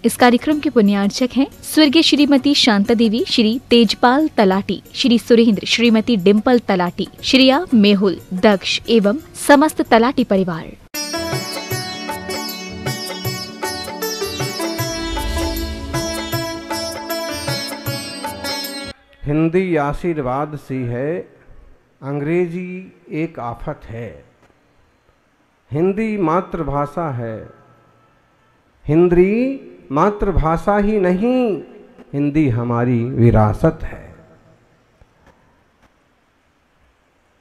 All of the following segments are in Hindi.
इस कार्यक्रम के पुण्यार्चक हैं स्वर्गीय श्रीमती शांता देवी, श्री तेजपाल तलाटी, श्री सुरेंद्र, श्रीमती डिम्पल तलाटी, श्रिया, मेहुल, दक्ष एवं समस्त तलाटी परिवार। हिंदी आशीर्वाद सी है, अंग्रेजी एक आफत है। हिंदी मातृभाषा है, हिंदी मातृभाषा ही नहीं, हिंदी हमारी विरासत है।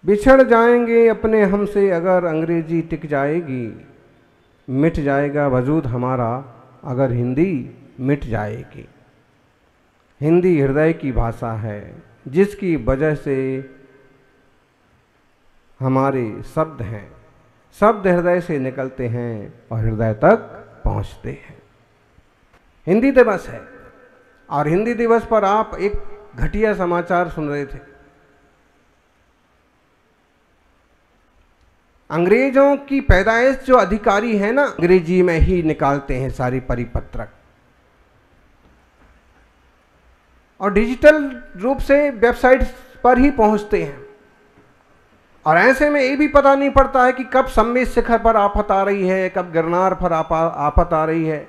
बिछड़ जाएंगे अपने हमसे अगर अंग्रेजी टिक जाएगी, मिट जाएगा वजूद हमारा अगर हिंदी मिट जाएगी। हिंदी हृदय की भाषा है, जिसकी वजह से हमारे शब्द हैं, शब्द हृदय से निकलते हैं और हृदय तक पहुंचते हैं। हिंदी दिवस है और हिंदी दिवस पर आप एक घटिया समाचार सुन रहे थे। अंग्रेजों की पैदाइश जो अधिकारी है ना, अंग्रेजी में ही निकालते हैं सारी परिपत्रक और डिजिटल रूप से वेबसाइट पर ही पहुंचते हैं। और ऐसे में ये भी पता नहीं पड़ता है कि कब सम्मेद शिखर पर आफत आ रही है, कब गिरनार पर आफत आ रही है।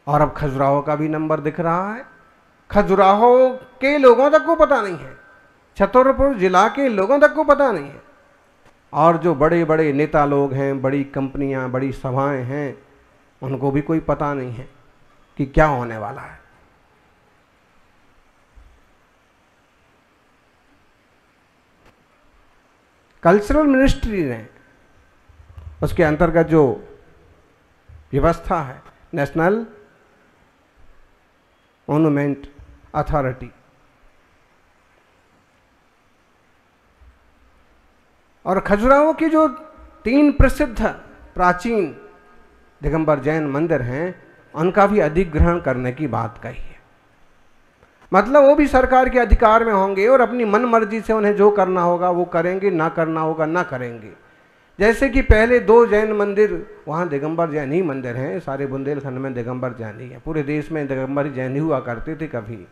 और अब खजुराहो का भी नंबर दिख रहा है। खजुराहो के लोगों तक को पता नहीं है, छतरपुर जिला के लोगों तक को पता नहीं है। और जो बड़े बड़े नेता लोग हैं, बड़ी कंपनियां, बड़ी सभाएं हैं, उनको भी कोई पता नहीं है कि क्या होने वाला है। कल्चरल मिनिस्ट्री ने उसके अंतर्गत जो व्यवस्था है, नेशनल मॉन्यूमेंट अथॉरिटी, और खजुराहो की जो 3 प्रसिद्ध प्राचीन दिगंबर जैन मंदिर हैं, उनका भी अधिग्रहण करने की बात कही है। मतलब वो भी सरकार के अधिकार में होंगे और अपनी मन मर्जी से उन्हें जो करना होगा वो करेंगे, ना करना होगा ना करेंगे। जैसे कि पहले 2 जैन मंदिर, वहाँ दिगंबर जैन ही मंदिर हैं, सारे बुंदेलखंड में दिगंबर जैन ही है, पूरे देश में दिगंबर जैन ही हुआ करते थे कभी।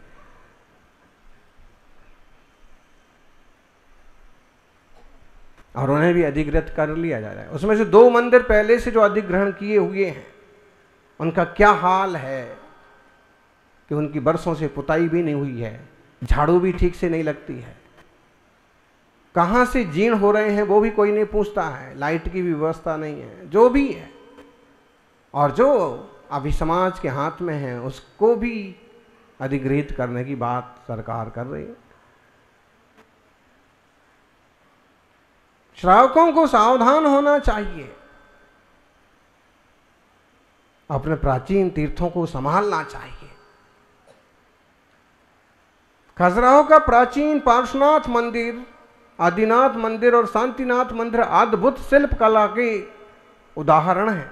और उन्हें भी अधिकृत कर लिया जा रहा है। उसमें से 2 मंदिर पहले से जो अधिग्रहण किए हुए हैं, उनका क्या हाल है कि उनकी बरसों से पुताई भी नहीं हुई है, झाड़ू भी ठीक से नहीं लगती है, कहाँ से जीर्ण हो रहे हैं वो भी कोई नहीं पूछता है, लाइट की भी व्यवस्था नहीं है, जो भी है। और जो अभी समाज के हाथ में है उसको भी अधिग्रहित करने की बात सरकार कर रही है। श्रावकों को सावधान होना चाहिए, अपने प्राचीन तीर्थों को संभालना चाहिए। खजुराहो का प्राचीन पार्श्वनाथ मंदिर, आदिनाथ मंदिर और शांतिनाथ मंदिर अद्भुत शिल्प कला के उदाहरण हैं।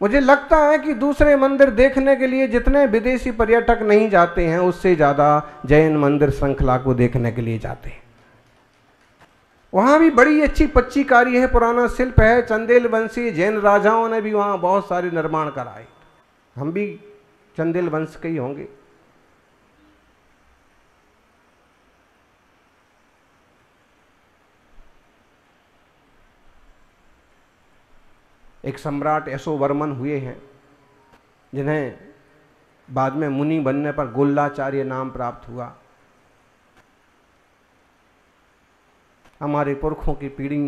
मुझे लगता है कि दूसरे मंदिर देखने के लिए जितने विदेशी पर्यटक नहीं जाते हैं, उससे ज़्यादा जैन मंदिर श्रृंखला को देखने के लिए जाते हैं। वहाँ भी बड़ी अच्छी पच्चीकारी है, पुराना शिल्प है। चंदेल वंशी जैन राजाओं ने भी वहाँ बहुत सारे निर्माण कराए। हम भी चंदेल वंश के ही होंगे। एक सम्राट यशोवर्मन हुए हैं, जिन्हें बाद में मुनि बनने पर गोल्लाचार्य नाम प्राप्त हुआ। हमारे पुरखों की पीढ़ी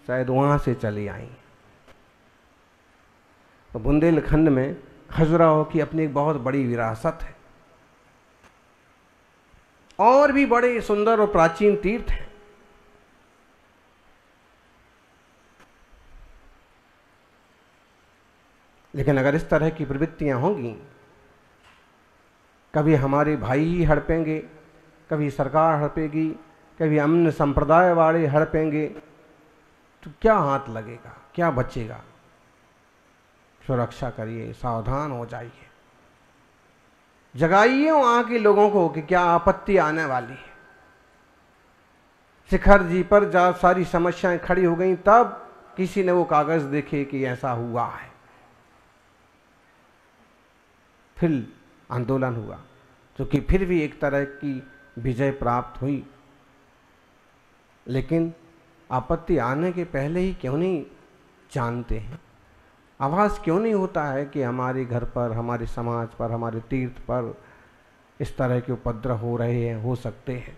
शायद वहाँ से चली आई। तो बुंदेलखंड में खजुराहो की अपनी एक बहुत बड़ी विरासत है। और भी बड़े सुंदर और प्राचीन तीर्थ हैं। लेकिन अगर इस तरह की प्रवृत्तियां होंगी, कभी हमारे भाई ही हड़पेंगे, कभी सरकार हड़पेगी, कभी अन्य संप्रदाय वाले हड़पेंगे, तो क्या हाथ लगेगा, क्या बचेगा? सुरक्षा करिए, सावधान हो जाइए, जगाइए वहां के लोगों को कि क्या आपत्ति आने वाली है। शिखर जी पर जब सारी समस्याएं खड़ी हो गई, तब किसी ने वो कागज देखे कि ऐसा हुआ है। फिर आंदोलन हुआ, जो कि फिर भी एक तरह की विजय प्राप्त हुई। लेकिन आपत्ति आने के पहले ही क्यों नहीं जानते हैं, आभास क्यों नहीं होता है कि हमारे घर पर, हमारे समाज पर, हमारे तीर्थ पर इस तरह के उपद्रव हो रहे हैं, हो सकते हैं।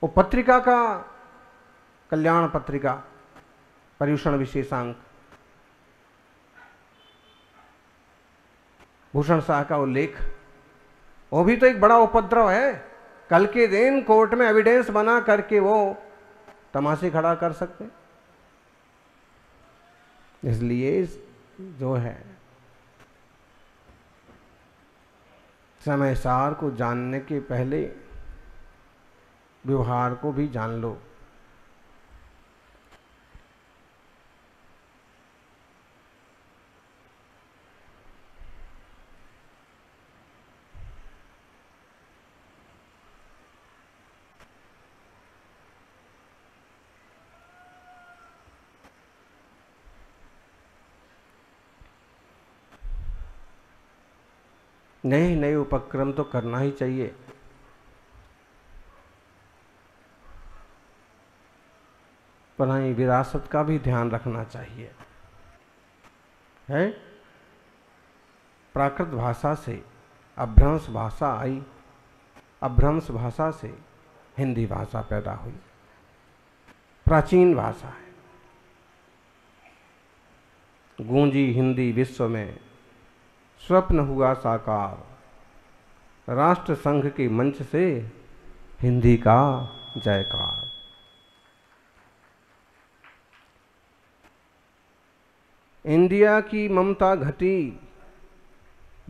वो पत्रिका का, कल्याण पत्रिका, पर्यूषण विशेषांक, भूषण शाह का उल्लेख, वो भी तो एक बड़ा उपद्रव है। कल के दिन कोर्ट में एविडेंस बना करके वो तमाशे खड़ा कर सकते। इसलिए जो है समय सार को जानने के पहले व्यवहार को भी जान लो। नए नए उपक्रम तो करना ही चाहिए, पर हाँ, विरासत का भी ध्यान रखना चाहिए। है प्राकृत भाषा से अभ्रंश भाषा आई, अभ्रंश भाषा से हिंदी भाषा पैदा हुई। प्राचीन भाषा है, गूंजी हिंदी विश्व में, स्वप्न हुआ साकार, राष्ट्र संघ के मंच से हिंदी का जयकार। इंडिया की ममता घटी,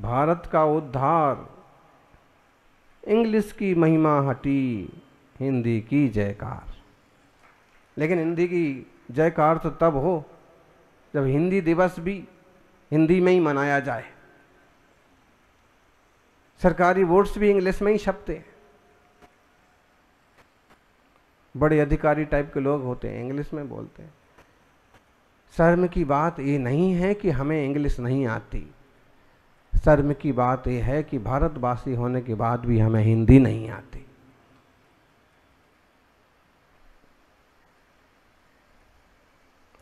भारत का उद्धार, इंग्लिश की महिमा हटी, हिंदी की जयकार। लेकिन हिंदी की जयकार तो तब हो जब हिंदी दिवस भी हिंदी में ही मनाया जाए। सरकारी बोर्ड्स भी इंग्लिश में ही छपते हैं, बड़े अधिकारी टाइप के लोग होते हैं, इंग्लिश में बोलते हैं। शर्म की बात ये नहीं है कि हमें इंग्लिश नहीं आती, शर्म की बात ये है कि भारतवासी होने के बाद भी हमें हिंदी नहीं आती।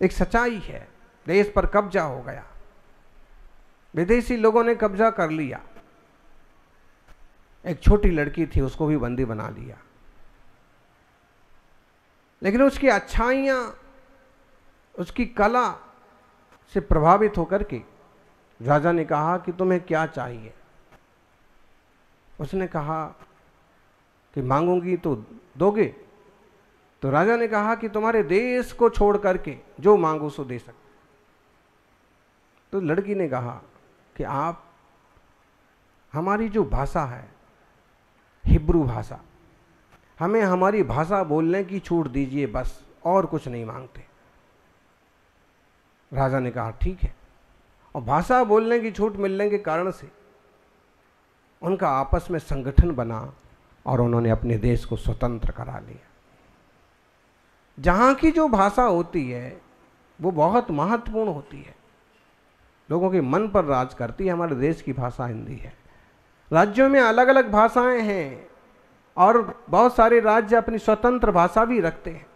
एक सच्चाई है, देश पर कब्जा हो गया, विदेशी लोगों ने कब्जा कर लिया। एक छोटी लड़की थी, उसको भी बंदी बना लिया, लेकिन उसकी अच्छाइयां, उसकी कला से प्रभावित होकर के राजा ने कहा कि तुम्हें क्या चाहिए। उसने कहा कि मांगूंगी तो दोगे। तो राजा ने कहा कि तुम्हारे देश को छोड़ करके जो मांगो सो दे सकते। तो लड़की ने कहा कि आप हमारी जो भाषा है, हिब्रू भाषा, हमें हमारी भाषा बोलने की छूट दीजिए, बस, और कुछ नहीं मांगते। राजा ने कहा ठीक है। और भाषा बोलने की छूट मिलने के कारण से उनका आपस में संगठन बना और उन्होंने अपने देश को स्वतंत्र करा लिया। जहाँ की जो भाषा होती है वो बहुत महत्वपूर्ण होती है, लोगों के मन पर राज करती है। हमारे देश की भाषा हिंदी है। राज्यों में अलग अलग भाषाएं हैं और बहुत सारे राज्य अपनी स्वतंत्र भाषा भी रखते हैं,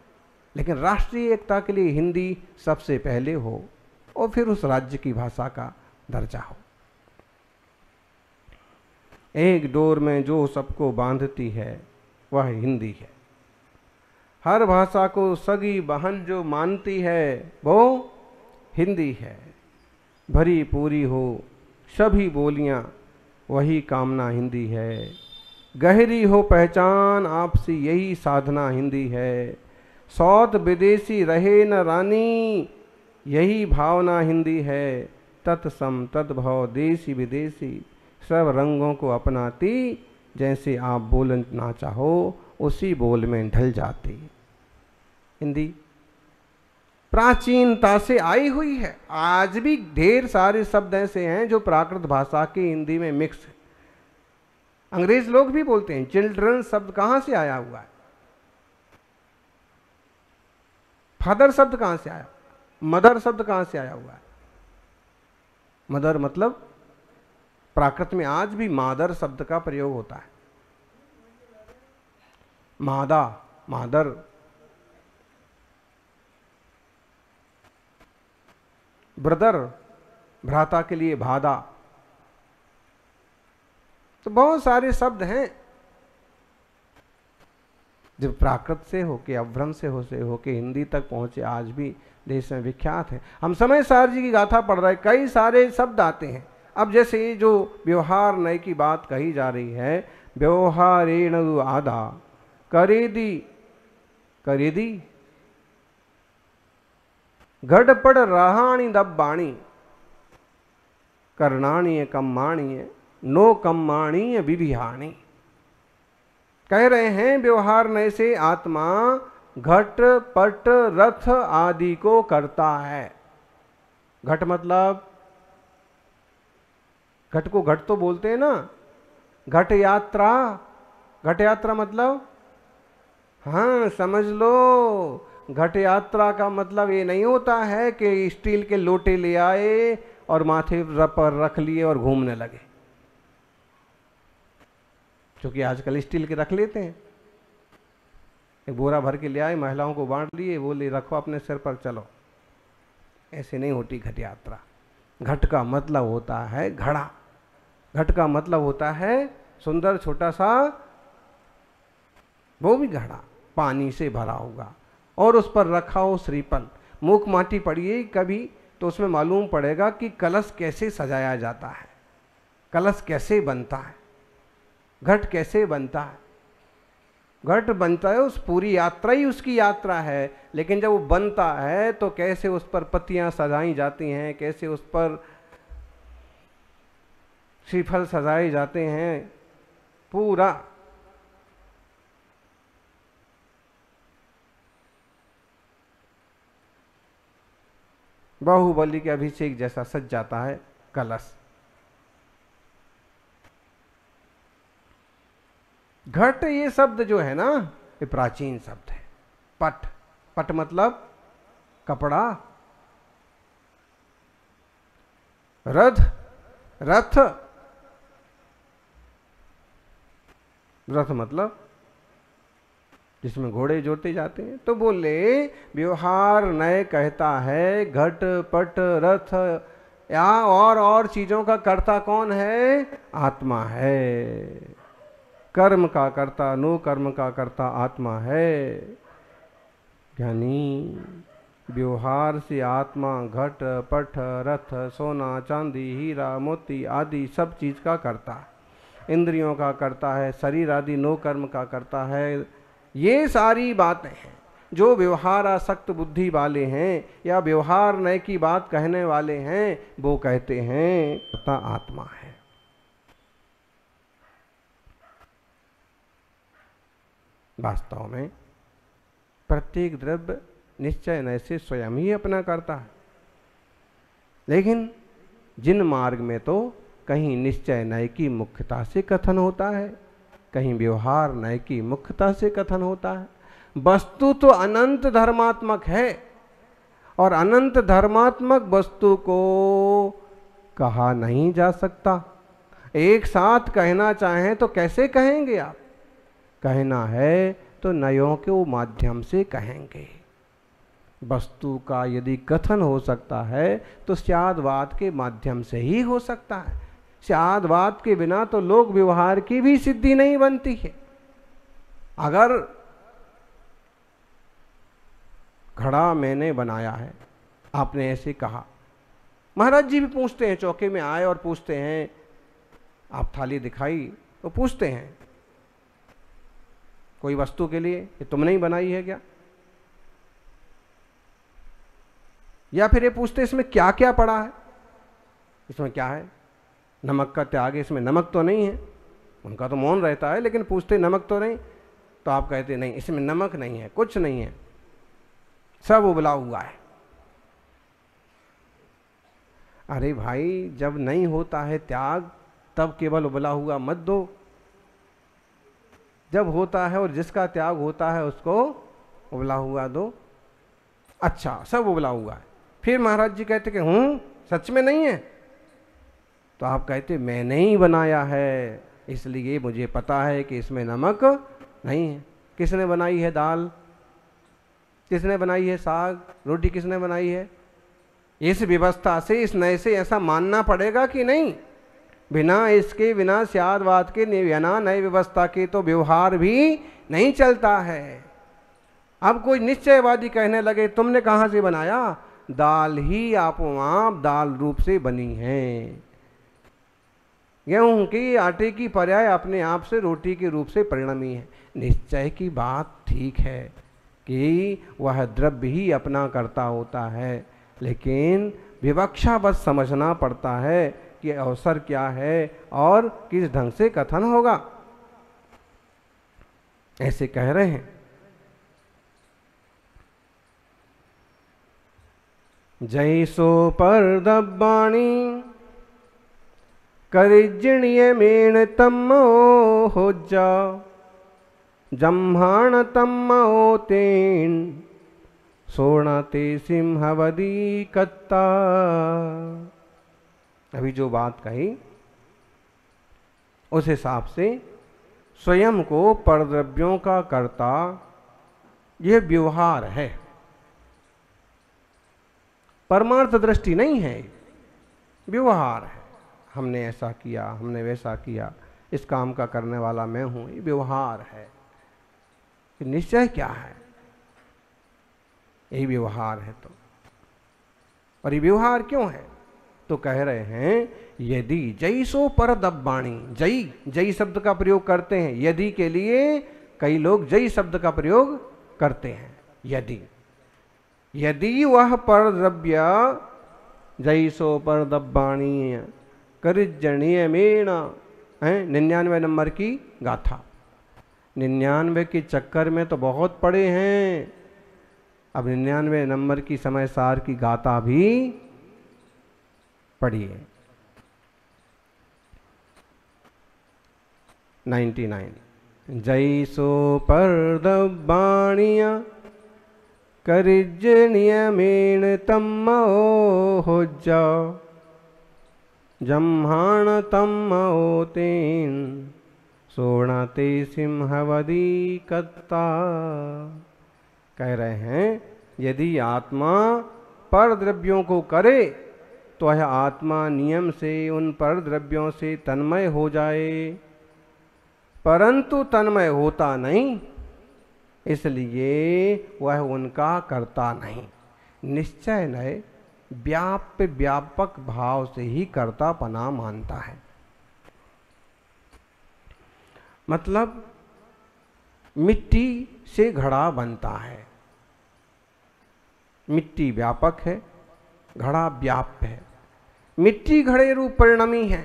लेकिन राष्ट्रीय एकता के लिए हिंदी सबसे पहले हो और फिर उस राज्य की भाषा का दर्जा हो। एक डोर में जो सबको बांधती है वह हिंदी है। हर भाषा को सगी बहन जो मानती है वो हिंदी है। भरी पूरी हो सभी बोलियां वही कामना हिंदी है। गहरी हो पहचान आपसी यही साधना हिंदी है। सौत विदेशी रहे न रानी यही भावना हिंदी है। तत्सम तद्भव देशी विदेशी सब रंगों को अपनाती, जैसे आप बोलना चाहो उसी बोल में ढल जाती। हिंदी प्राचीनता से आई हुई है। आज भी ढेर सारे शब्द ऐसे हैं जो प्राकृत भाषा की हिंदी में मिक्स है। अंग्रेज लोग भी बोलते हैं। चिल्ड्रन शब्द कहां से आया हुआ है? फादर शब्द कहां से आया? मदर शब्द कहां से आया हुआ है? मदर मतलब प्राकृत में आज भी मादर शब्द का प्रयोग होता है। मादा, मादर। ब्रदर, भ्राता के लिए भादा। तो बहुत सारे शब्द हैं जो प्राकृत से होके, अभ्रंश से होके हिंदी तक पहुंचे, आज भी देश में विख्यात है। हम समय सार जी की गाथा पढ़ रहे, कई सारे शब्द आते हैं। अब जैसे ये जो व्यवहार नय की बात कही जा रही है, व्यवहारेण आधा करेदी, करेदी गढ़पड़ रहाणी दब्बाणी करणाणीय कम्माणीय नो कम्माणीय विभिहाणी। कह रहे हैं व्यवहार नय से आत्मा घट पट रथ आदि को करता है। घट मतलब, घट को घट तो बोलते हैं ना, घट यात्रा। घट यात्रा मतलब, हाँ समझ लो, घट यात्रा का मतलब ये नहीं होता है कि स्टील के लोटे ले आए और माथे पर रख लिए और घूमने लगे, क्योंकि आजकल स्टील के रख लेते हैं। एक बोरा भर के ले आए, महिलाओं को बांट लिए, बोले रखो अपने सिर पर, चलो। ऐसे नहीं होती घट यात्रा। घट का मतलब होता है घड़ा। घट का मतलब होता है सुंदर छोटा सा, वो भी घड़ा पानी से भरा होगा और उस पर रखा हो श्रीफल। मूक माटी पड़िए कभी तो उसमें मालूम पड़ेगा कि कलश कैसे सजाया जाता है, कलश कैसे बनता है, घट कैसे बनता है। घट बनता है, उस पूरी यात्रा ही उसकी यात्रा है। लेकिन जब वो बनता है तो कैसे उस पर पत्तियां सजाई जाती हैं, कैसे उस पर श्रीफल सजाए जाते हैं, पूरा बाहुबली के अभिषेक जैसा सज जाता है कलश। घट ये शब्द जो है ना, ये प्राचीन शब्द है। पट, पट मतलब कपड़ा। रथ, रथ, रथ मतलब जिसमें घोड़े जोते जाते हैं। तो बोले व्यवहार नय कहता है घट पट रथ या और चीजों का कर्ता कौन है? आत्मा है। कर्म का कर्ता, नो कर्म का कर्ता आत्मा है। ज्ञानी व्यवहार से आत्मा घट पट रथ सोना चांदी हीरा मोती आदि सब चीज का करता है। इंद्रियों का करता है, शरीर आदि नो कर्म का करता है। ये सारी बातें हैं जो व्यवहार आसक्त बुद्धि वाले हैं या व्यवहार नय की बात कहने वाले हैं, वो कहते हैं कर्ता आत्मा है। वास्तव में प्रत्येक द्रव्य निश्चय नय से स्वयं ही अपना करता है, लेकिन जिन मार्ग में तो कहीं निश्चय नय की मुख्यता से कथन होता है, कहीं व्यवहार नय की मुख्यता से कथन होता है। वस्तु तो अनंत धर्मात्मक है और अनंत धर्मात्मक वस्तु को कहा नहीं जा सकता। एक साथ कहना चाहें तो कैसे कहेंगे आप? कहना है तो नयों के माध्यम से कहेंगे। वस्तु का यदि कथन हो सकता है तो स्यादवाद के माध्यम से ही हो सकता है। स्यादवाद के बिना तो लोक व्यवहार की भी सिद्धि नहीं बनती है। अगर घड़ा मैंने बनाया है, आपने ऐसे कहा, महाराज जी भी पूछते हैं, चौके में आए और पूछते हैं, आप थाली दिखाई तो पूछते हैं कोई वस्तु के लिए, ये तुमने ही बनाई है क्या? या फिर ये पूछते इसमें क्या क्या पड़ा है, इसमें क्या है? नमक का त्याग है, इसमें नमक तो नहीं है। उनका तो मौन रहता है, लेकिन पूछते नमक तो नहीं, तो आप कहते नहीं इसमें नमक नहीं है, कुछ नहीं है, सब उबला हुआ है। अरे भाई, जब नहीं होता है त्याग तब केवल उबला हुआ मत दो। जब होता है और जिसका त्याग होता है उसको उबला हुआ दो। अच्छा, सब उबला हुआ है। फिर महाराज जी कहते कि सच में नहीं है, तो आप कहते मैंने ही बनाया है, इसलिए मुझे पता है कि इसमें नमक नहीं है। किसने बनाई है दाल, किसने बनाई है साग, रोटी किसने बनाई है? इस व्यवस्था से, इस नए से ऐसा मानना पड़ेगा कि नहीं? बिना इसके, बिना स्यादवाद के, बिना नई व्यवस्था के तो व्यवहार भी नहीं चलता है। अब कोई निश्चयवादी कहने लगे तुमने कहाँ से बनाया? दाल ही आपो आप दाल रूप से बनी है। गेहूं की आटे की पर्याय अपने आप से रोटी के रूप से परिणमी है। निश्चय की बात ठीक है कि वह द्रव्य ही अपना करता होता है, लेकिन विवक्षा बस समझना पड़ता है कि अवसर क्या है और किस ढंग से कथन होगा। ऐसे कह रहे हैं, जैसो पर दब्बाणी करिजणीय मेण तम्मो हो जा जम्हाण तम्मो तेन सोणते सिंहवदी कत्ता। अभी जो बात कही उस हिसाब से स्वयं को परद्रव्यों का कर्ता यह व्यवहार है, परमार्थ दृष्टि नहीं है, व्यवहार है। हमने ऐसा किया, हमने वैसा किया, इस काम का करने वाला मैं हूं, ये व्यवहार है। निश्चय क्या है? यही व्यवहार है। तो और ये व्यवहार क्यों है? तो कह रहे हैं यदि जैसो पर दब्बाणी, जई जई शब्द का प्रयोग करते हैं। यदि के लिए कई लोग जई शब्द का प्रयोग करते हैं। यदि यदि वह पर द्रव्य जैसो पर दब्बाणी करिजणीय मेण है। 99 नंबर की गाथा, 99 के चक्कर में तो बहुत पड़े हैं। अब 99 नंबर की समय सार की गाथा भी पढ़िए। 99 जैसो पर दब्बाणिया करिजणीय मेण तम्मो हो जा जम्हाण तम्मो तेन सोणते सिंहवदी कत्ता। कह रहे हैं यदि आत्मा पर द्रव्यों को करे तो यह आत्मा नियम से उन पर द्रव्यों से तन्मय हो जाए, परंतु तन्मय होता नहीं, इसलिए वह उनका करता नहीं। निश्चय नए व्याप्य व्यापक भाव से ही कर्तापना मानता है। मतलब मिट्टी से घड़ा बनता है, मिट्टी व्यापक है, घड़ा व्याप्य है। मिट्टी घड़े रूप परिणमी है,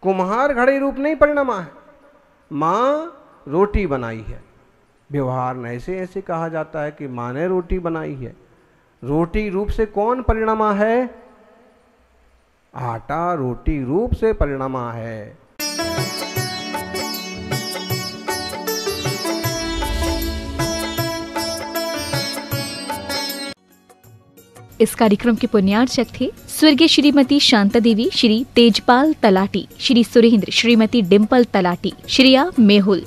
कुम्हार घड़े रूप नहीं परिणमा है। माँ रोटी बनाई है, व्यवहार में ऐसे ऐसे कहा जाता है कि माँ ने रोटी बनाई है। रोटी रूप से कौन परिणमा है? आटा रोटी रूप से परिणमा है। इस कार्यक्रम के पुण्यार्चक थे स्वर्गीय श्रीमती शांता देवी, श्री तेजपाल तलाटी, श्री सुरेंद्र, श्रीमती डिम्पल तलाटी, श्रीया मेहुल।